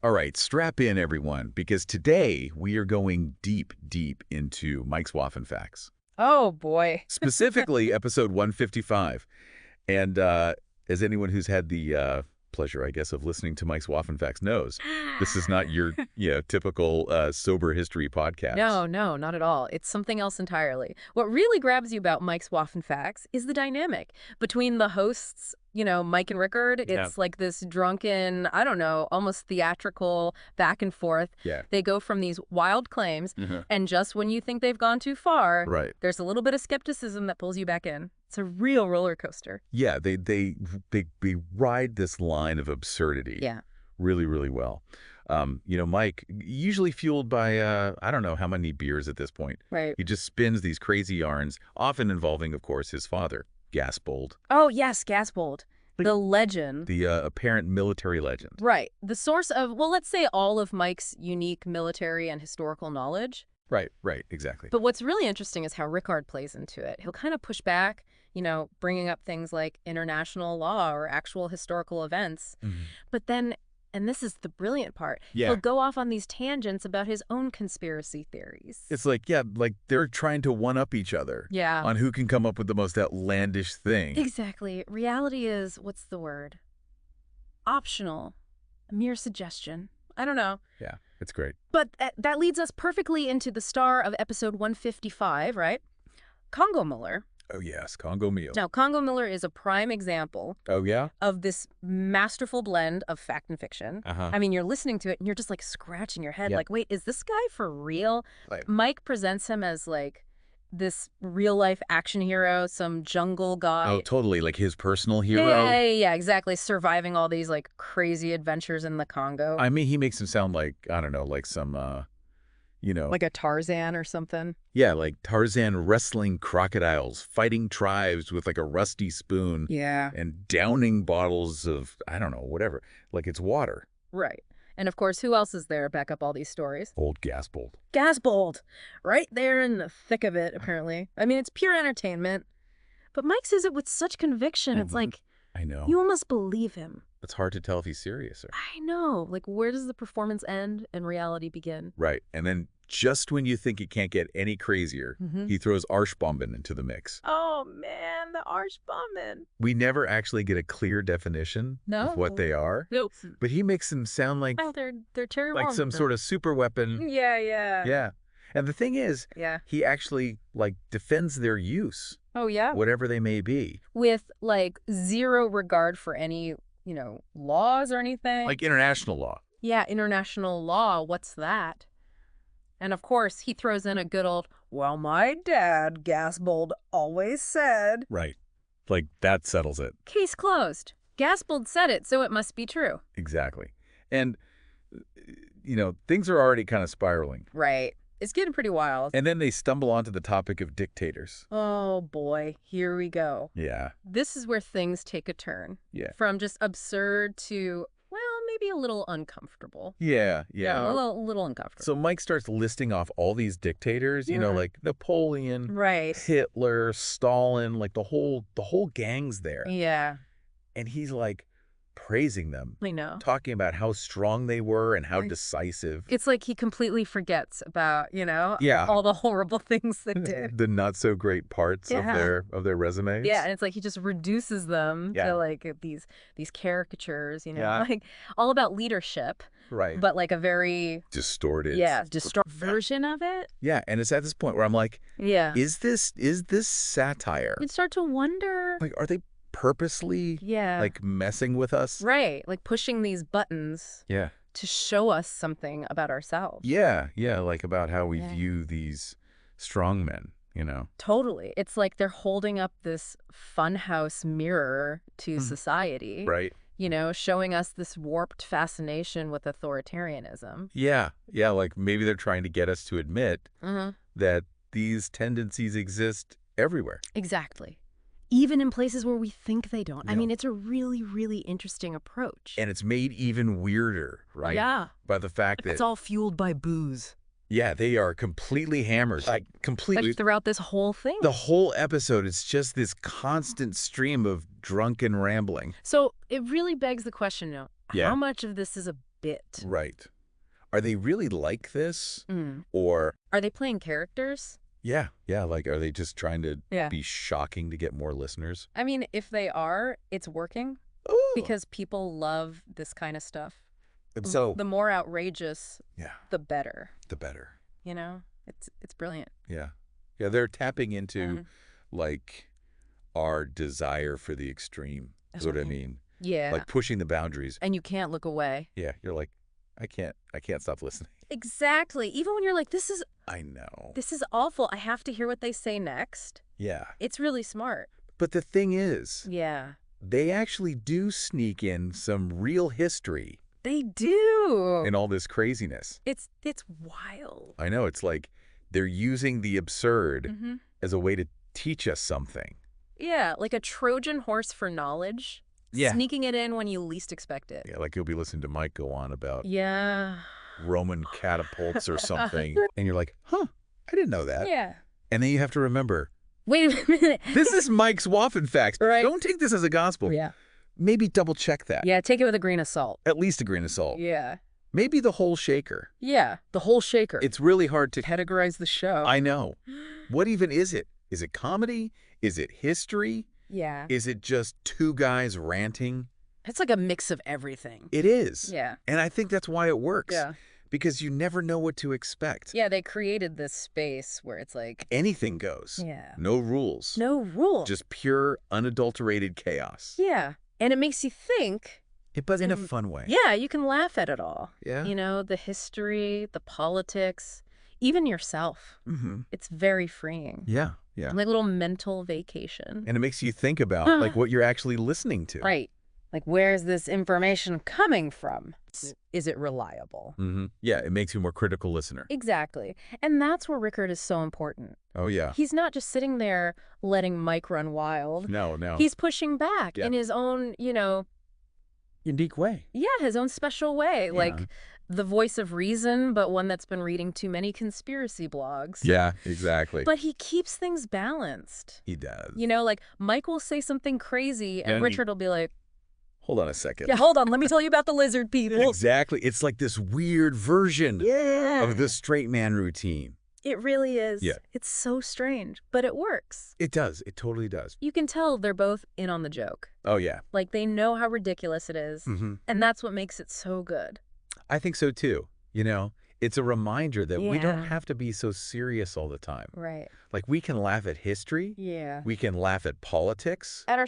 All right, strap in, everyone, because today we are going deep, deep into Mike's Waffen facts, Oh, boy. specifically episode 155. And as anyone who's had the pleasure, I guess, of listening to Mike's Waffen facts knows, this is not your typical sober history podcast. No, no, not at all. It's something else entirely. What really grabs you about Mike's Waffen Facts is the dynamic between the hosts, Mike and Rickard. It's like this drunken, I don't know, almost theatrical back and forth. Yeah. They go from these wild claims, and just when you think they've gone too far, Right. there's a little bit of skepticism that pulls you back in. It's a real roller coaster. Yeah, they ride this line of absurdity. Yeah. Really, really well. Mike, usually fueled by, I don't know how many beers at this point. Right. He just spins these crazy yarns, often involving, of course, his father, Gasbold, Oh, yes, Gasbold. The legend. the apparent military legend. Right. The source of, well, let's say all of Mike's unique military and historical knowledge. Right, exactly. But what's really interesting is how Rickard plays into it. He'll kind of push back, bringing up things like international law or actual historical events. But then, and this is the brilliant part, he'll go off on these tangents about his own conspiracy theories. It's like they're trying to one-up each other Yeah. on who can come up with the most outlandish thing. Exactly. Reality is, what's the word? Optional. A mere suggestion. I don't know. Yeah, it's great. But that leads us perfectly into the star of episode 155, right? Congo Miller. Oh, yes, Congo Meal. Now, Congo Miller is a prime example Oh, yeah? of this masterful blend of fact and fiction. Uh-huh. I mean, you're listening to it and you're just like scratching your head, Yep. like, wait, is this guy for real? Right. Mike presents him as like this real life action hero, some jungle guy. Oh, totally, like his personal hero. Yeah, exactly. Surviving all these like crazy adventures in the Congo. I mean, he makes him sound like, I don't know, like some, Like a Tarzan or something. yeah, like Tarzan wrestling crocodiles, fighting tribes with like a rusty spoon. Yeah. And downing bottles of, I don't know, whatever, like it's water. Right. And of course, who else is there to back up all these stories? Old Gasbold. Gasbold, right there in the thick of it, apparently. I mean, it's pure entertainment. But Mike says it with such conviction. It's like, I know. you almost believe him. It's hard to tell if he's serious or... I know. Like, where does the performance end and reality begin? Right. And then just when you think it can't get any crazier, he throws Arschbomben into the mix. Oh, man, the Arschbomben. We never actually get a clear definition of what they are. Nope. But he makes them sound like Well, they're terrible. like some sort of super weapon. Yeah. Yeah. And the thing is, Yeah. he actually like defends their use, Oh, yeah. whatever they may be. With, like, zero regard for any, laws or anything. Like international law. Yeah, international law, what's that? And of course, he throws in a good old, well, my dad, Gasbold, always said. Right. Like that settles it. Case closed. Gasbold said it, so it must be true. Exactly. And, things are already kind of spiraling. Right. It's getting pretty wild. And then they stumble onto the topic of dictators. Oh, boy. Here we go. Yeah. This is where things take a turn. Yeah. From just absurd to, well, maybe a little uncomfortable. Yeah. A little uncomfortable. So Mike starts listing off all these dictators, like Napoleon, Right. Hitler, Stalin, like the whole gang's there. Yeah, And he's like praising them, I know. talking about how strong they were and how decisive. It's like he completely forgets about, Yeah. all the horrible things they did. The not so great parts of their resumes. Yeah, and it's like he just reduces them to like these caricatures, like all about leadership, Right. but like a very Distorted. version of it. Yeah, and it's at this point where I'm like, Yeah. is this satire? You'd start to wonder. Like, are they purposely like messing with us? Right, like pushing these buttons Yeah. to show us something about ourselves. Yeah, like about how we view these strong men, Totally. It's like they're holding up this funhouse mirror to society. Right. Showing us this warped fascination with authoritarianism. Yeah, like maybe they're trying to get us to admit that these tendencies exist everywhere. Exactly. Even in places where we think they don't. Yeah. I mean, it's a really, really interesting approach. And it's made even weirder, right? Yeah. By the fact that... It's all fueled by booze. Yeah, they are completely hammered. Like, completely. Like throughout this whole thing. The whole episode, it's just this constant stream of drunken rambling. So it really begs the question, Yeah. how much of this is a bit. Right. Are they really like this? Mm. Or Are they playing characters? yeah, like are they just trying to Yeah. be shocking to get more listeners? I mean, if they are, it's working Ooh. because people love this kind of stuff. And so The more outrageous, yeah, the better. the better. You know, it's brilliant. Yeah. Yeah, they're tapping into like our desire for the extreme. That's what I mean. Yeah. Like pushing the boundaries. And you can't look away. Yeah, you're like, I can't stop listening. Exactly. Even when you're like, I know. This is awful. I have to hear what they say next. Yeah. It's really smart. But the thing is, Yeah. they actually do sneak in some real history They do. in all this craziness. It's wild. I know. It's like they're using the absurd as a way to teach us something. Yeah, like a Trojan horse for knowledge. Yeah. Sneaking it in when you least expect it. Yeah, like you'll be listening to Mike go on about Yeah. Roman catapults or something. And you're like, huh, I didn't know that. Yeah. And then you have to remember, Wait a minute. this is Mike's Waffen Facts. Right. Don't take this as a gospel. Yeah. Maybe double check that. Yeah, take it with a grain of salt. At least a grain of salt. Yeah. Maybe the whole shaker. Yeah, the whole shaker. It's really hard to categorize the show. I know. What even is it? Is it comedy? Is it history? Yeah. Is it just two guys ranting? It's like a mix of everything. It is. Yeah. And I think that's why it works. Yeah. Because you never know what to expect. Yeah, they created this space where it's like... Anything goes. Yeah. No rules. No rules. Just pure, unadulterated chaos. Yeah. And it makes you think... But in a fun way. Yeah, you can laugh at it all. Yeah. You know, the history, the politics, even yourself. It's very freeing. Yeah, yeah. Like a little mental vacation. And it makes you think about like what you're actually listening to. Right. Like, where's this information coming from? Is it reliable? Yeah, it makes you a more critical listener. Exactly. And that's where Rickard is so important. Oh, yeah. He's not just sitting there letting Mike run wild. No. He's pushing back in his own, unique way. Yeah, his own special way. Yeah. Like the voice of reason, but one that's been reading too many conspiracy blogs. Yeah, exactly. But he keeps things balanced. He does. Like Mike will say something crazy and Richard will be like, hold on a second. yeah, hold on. Let me tell you about the lizard people. Exactly. It's like this weird version of the straight man routine. It really is. Yeah. It's so strange, but it works. It does. It totally does. You can tell they're both in on the joke. Oh, yeah. Like they know how ridiculous it is. And that's what makes it so good. I think so, too. It's a reminder that we don't have to be so serious all the time. Right. Like we can laugh at history. Yeah. We can laugh at politics. At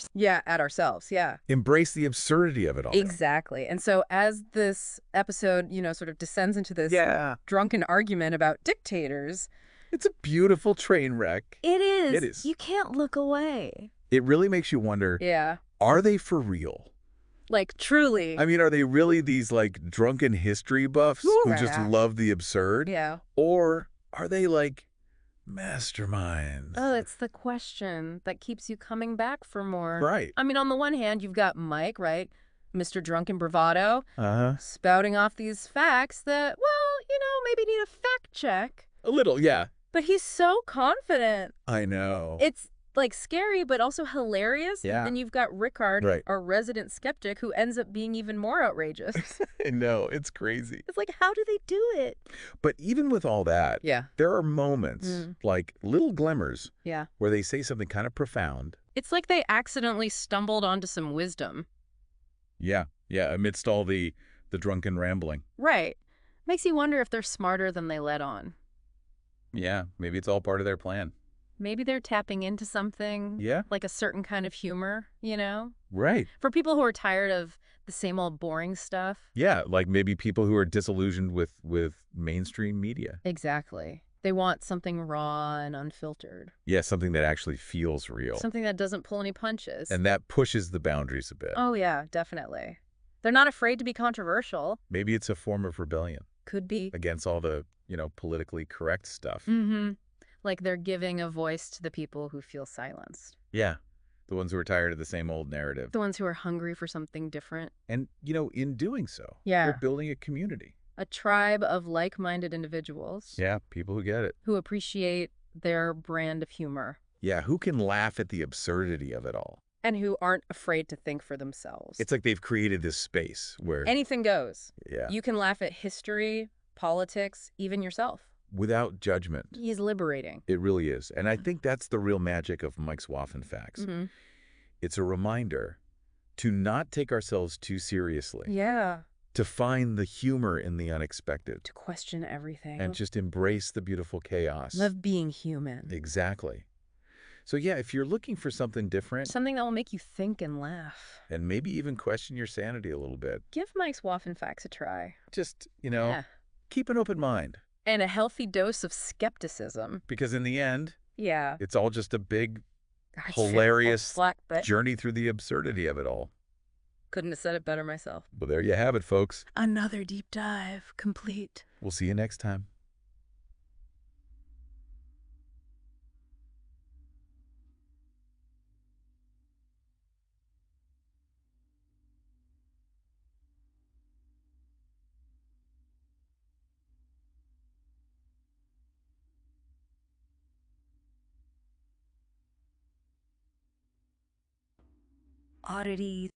ourselves. Yeah. Embrace the absurdity of it all. Exactly. And so as this episode, sort of descends into this drunken argument about dictators. It's a beautiful train wreck. It is. It is. You can't look away. It really makes you wonder, are they for real? Like, truly. I mean, are they really these, like, drunken history buffs who just love the absurd? Yeah. Or are they, like, masterminds? Oh, it's the question that keeps you coming back for more. Right. I mean, on the one hand, you've got Mike, right? Mr. Drunken Bravado. Spouting off these facts that, maybe need a fact check. A little, yeah. But he's so confident. I know. It's like scary, but also hilarious. Yeah. Then you've got Rickard, Right. our resident skeptic, who ends up being even more outrageous. I know. It's crazy. It's like, how do they do it? But even with all that, Yeah. there are moments, like little glimmers, Yeah. where they say something kind of profound. It's like they accidentally stumbled onto some wisdom. Yeah. Yeah. Amidst all the drunken rambling. Right. Makes you wonder if they're smarter than they let on. Yeah. Maybe it's all part of their plan. Maybe they're tapping into something. Yeah. Like a certain kind of humor, Right. For people who are tired of the same old boring stuff. Yeah, like maybe people who are disillusioned with mainstream media. Exactly. They want something raw and unfiltered. Yeah, something that actually feels real. Something that doesn't pull any punches. And that pushes the boundaries a bit. Oh, yeah, definitely. They're not afraid to be controversial. Maybe it's a form of rebellion. Could be. Against all the, politically correct stuff. Like they're giving a voice to the people who feel silenced. Yeah. The ones who are tired of the same old narrative. The ones who are hungry for something different. And, in doing so, Yeah. they're building a community. A tribe of like-minded individuals. Yeah, people who get it. Who appreciate their brand of humor. Yeah, who can laugh at the absurdity of it all. And who aren't afraid to think for themselves. It's like they've created this space where... Anything goes. Yeah. You can laugh at history, politics, even yourself. Without judgment. He's liberating. It really is. And I think that's the real magic of Mike's Waffen Facts. It's a reminder to not take ourselves too seriously. Yeah. To find the humor in the unexpected. To question everything. And just embrace the beautiful chaos. Love being human. Exactly. So yeah, if you're looking for something different... Something that will make you think and laugh. And maybe even question your sanity a little bit. Give Mike's Waffen Facts a try. Just, keep an open mind. And a healthy dose of skepticism. Because in the end... Yeah. It's all just a big, hilarious but journey through the absurdity of it all. Couldn't have said it better myself. Well, there you have it, folks. Another deep dive, complete. We'll see you next time. Oddity